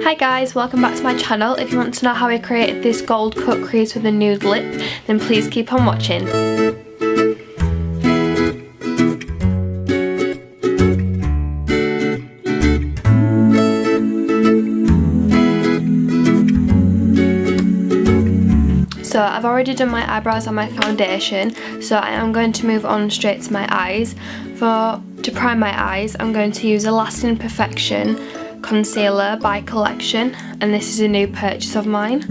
Hi guys, welcome back to my channel. If you want to know how I created this gold cut crease with a nude lip, then please keep on watching. So I've already done my eyebrows and my foundation, so I am going to move on straight to my eyes. To prime my eyes, I'm going to use a Lasting Perfection concealer by Collection, and this is a new purchase of mine.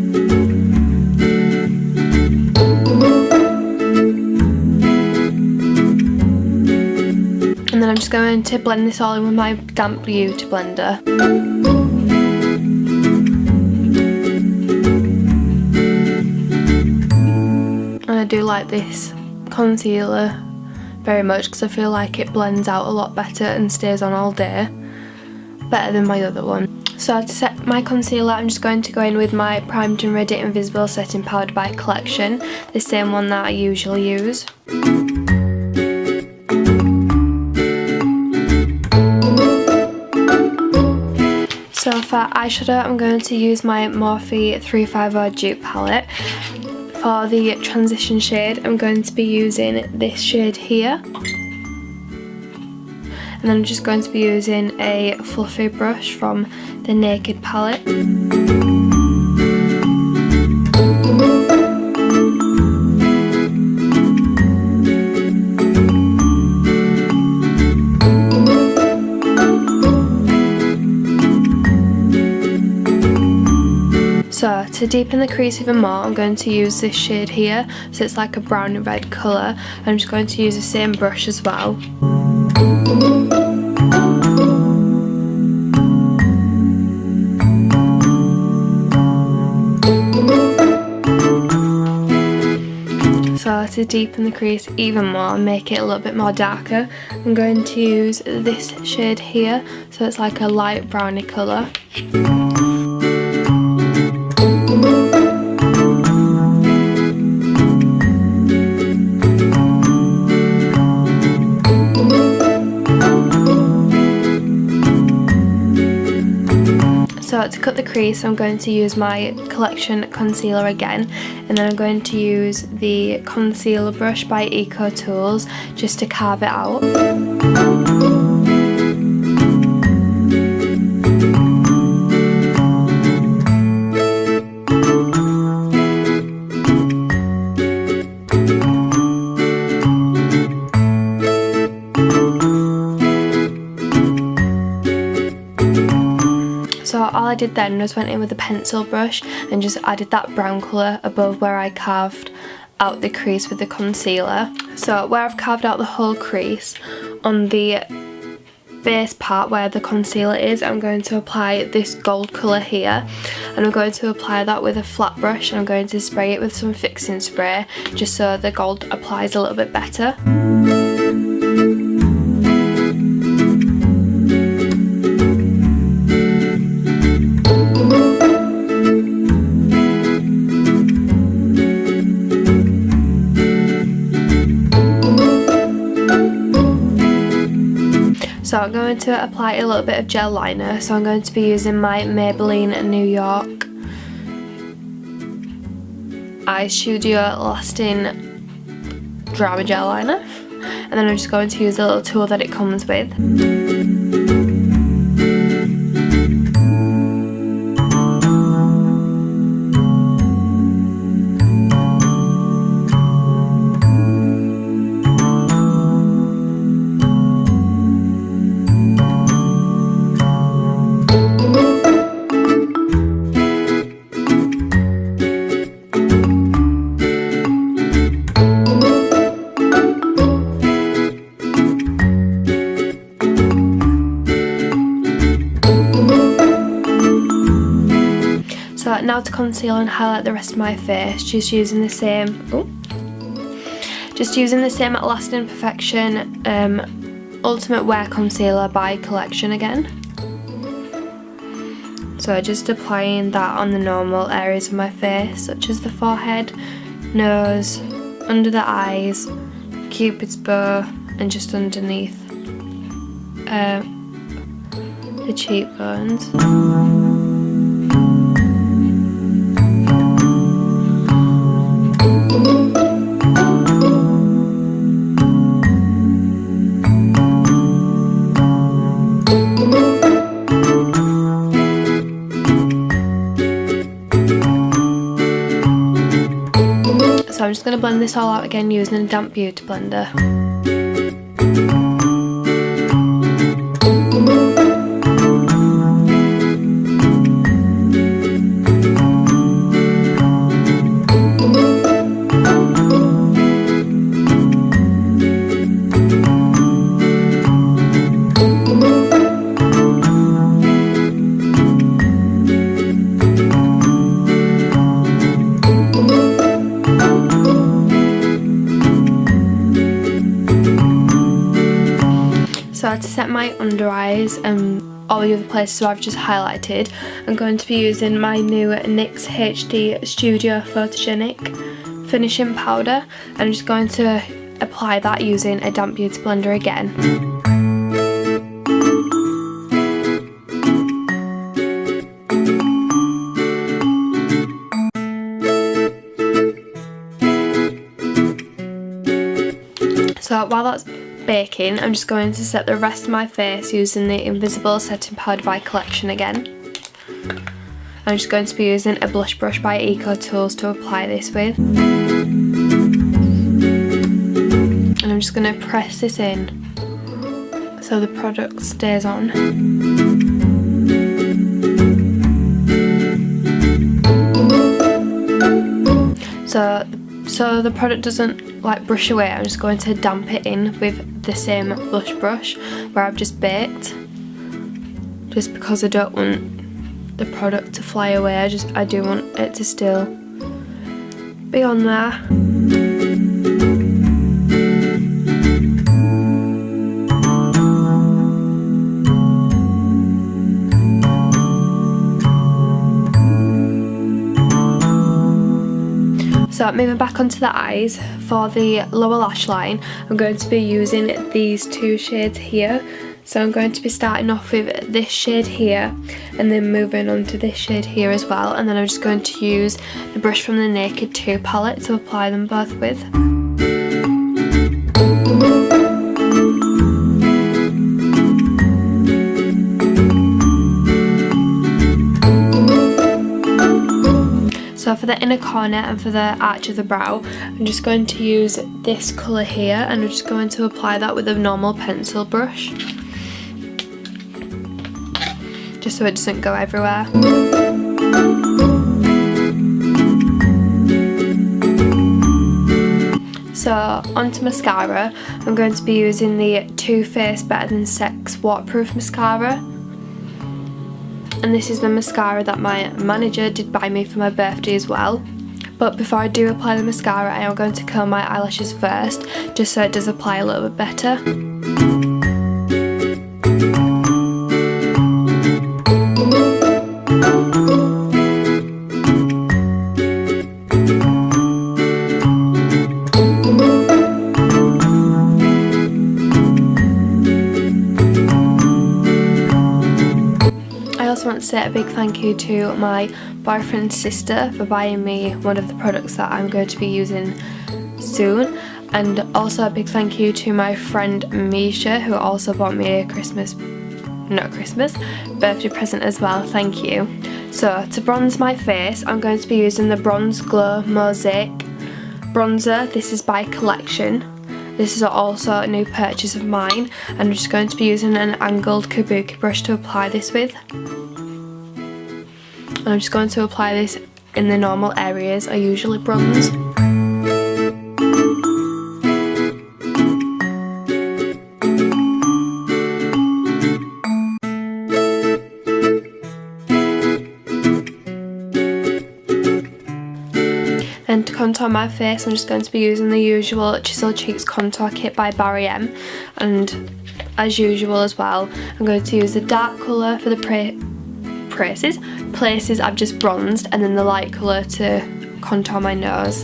And then I'm just going to blend this all in with my damp beauty blender. And I do like this concealer very much because I feel like it blends out a lot better and stays on all day, better than my other one. So to set my concealer, I'm just going to go in with my Primed and Ready Invisible Setting Powder by Collection, the same one that I usually use. So for eyeshadow, I'm going to use my Morphe 350 Dupe palette. For the transition shade, I'm going to be using this shade here. And then I'm just going to be using a fluffy brush from the Naked palette. So to deepen the crease even more, I'm going to use this shade here, so it's like a brown and red colour. I'm just going to use the same brush as well. So to deepen the crease even more and make it a little bit more darker, I'm going to use this shade here, so it's like a light browny colour. So to cut the crease, I'm going to use my Collection concealer again, and then I'm going to use the concealer brush by Eco Tools just to carve it out. So all I did then was went in with a pencil brush and just added that brown colour above where I carved out the crease with the concealer. So where I've carved out the whole crease, on the base part where the concealer is, I'm going to apply this gold colour here, and I'm going to apply that with a flat brush, and I'm going to spray it with some fixing spray just so the gold applies a little bit better. So I'm going to apply a little bit of gel liner, so I'm going to be using my Maybelline New York Eye Studio Lasting Drama Gel Liner, and then I'm just going to use the little tool that it comes with. So now to conceal and highlight the rest of my face, just using the same Lasting Perfection Ultimate Wear Concealer by Collection again. So just applying that on the normal areas of my face, such as the forehead, nose, under the eyes, Cupid's bow, and just underneath the cheekbones. to blend this all out again using a damp beauty blender. So to set my under eyes and all the other places where I've just highlighted, I'm going to be using my new NYX HD Studio Photogenic finishing powder. I'm just going to apply that using a damp beauty blender again. So while that's baking, I'm just going to set the rest of my face using the Invisible Setting Powder by Collection again. I'm just going to be using a blush brush by Eco Tools to apply this with. And I'm just going to press this in so the product stays on. So the product doesn't like brush away, I'm just going to damp it in with the same blush brush where I've just baked, just because I don't want the product to fly away. I do want it to still be on there. So moving back onto the eyes, for the lower lash line, I'm going to be using these two shades here. So I'm going to be starting off with this shade here and then moving on to this shade here as well. And then I'm just going to use the brush from the Naked 2 palette to apply them both with. So for the inner corner and for the arch of the brow, I'm just going to use this colour here and I'm just going to apply that with a normal pencil brush, just so it doesn't go everywhere. So onto mascara, I'm going to be using the Too Faced Better Than Sex Waterproof Mascara. And this is the mascara that my manager did buy me for my birthday as well. But before I do apply the mascara, I am going to curl my eyelashes first, just so it does apply a little bit better. I also want to say a big thank you to my boyfriend's sister for buying me one of the products that I'm going to be using soon, and also a big thank you to my friend Misha, who also bought me a birthday present as well. Thank you. So to bronze my face, I'm going to be using the Bronze Glow Mosaic bronzer. This is by Collection. This is also a new purchase of mine, and I'm just going to be using an angled kabuki brush to apply this with. And I'm just going to apply this in the normal areas I usually bronze. And to contour my face, I'm just going to be using the usual Chisel Cheeks Contour Kit by Barry M. And as usual as well, I'm going to use the dark colour for the places I've just bronzed, and then the light colour to contour my nose.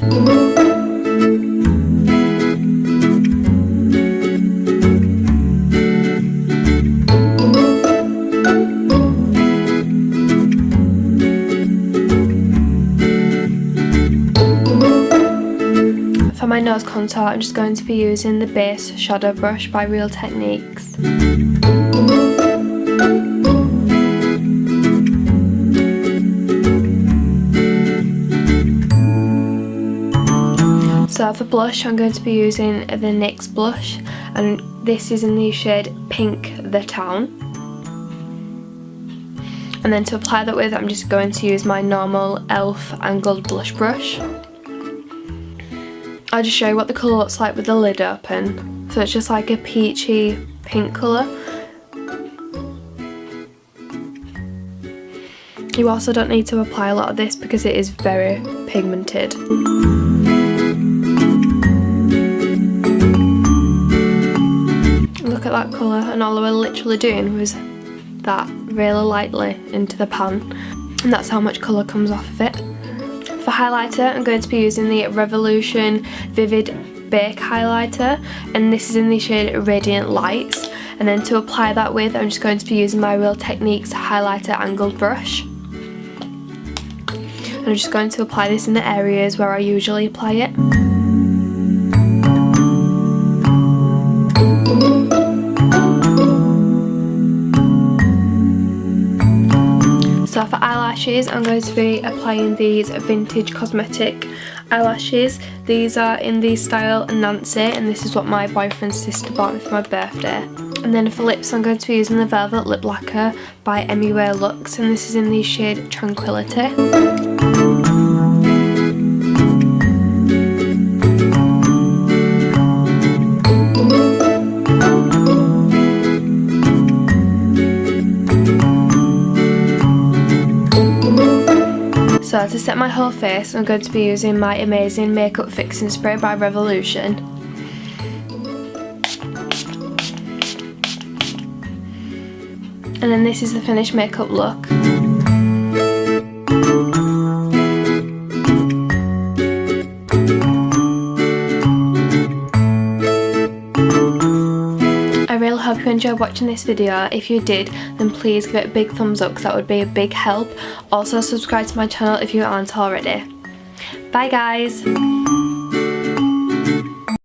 For my nose contour, I'm just going to be using the Base Shadow Brush by Real Techniques. So So for blush, I'm going to be using the NYX blush, and this is in the shade Pink the Town. And then to apply that with, I'm just going to use my normal e.l.f. angled blush brush. I'll just show you what the colour looks like with the lid open. So it's just like a peachy pink colour. You also don't need to apply a lot of this because it is very pigmented. Look at that colour, and all I was literally doing was that really lightly into the pan, and that's how much colour comes off of it. For highlighter, I'm going to be using the Revolution Vivid Bake Highlighter, and this is in the shade Radiant Lights. And then to apply that with, I'm just going to be using my Real Techniques highlighter angled brush. And I'm just going to apply this in the areas where I usually apply it. So for eyelashes, I'm going to be applying these Vintage Cosmetic eyelashes. These are in the style Nancy, and this is what my boyfriend's sister bought me for my birthday. And then for lips, I'm going to be using the Velvet Lip Lacquer by MUA Luxe, and this is in the shade Tranquility. So to set my whole face, I'm going to be using my amazing Makeup Fixing Spray by Revolution. And then this is the finished makeup look. I really hope you enjoyed watching this video. If you did, then please give it a big thumbs up because that would be a big help. Also subscribe to my channel if you aren't already. Bye guys!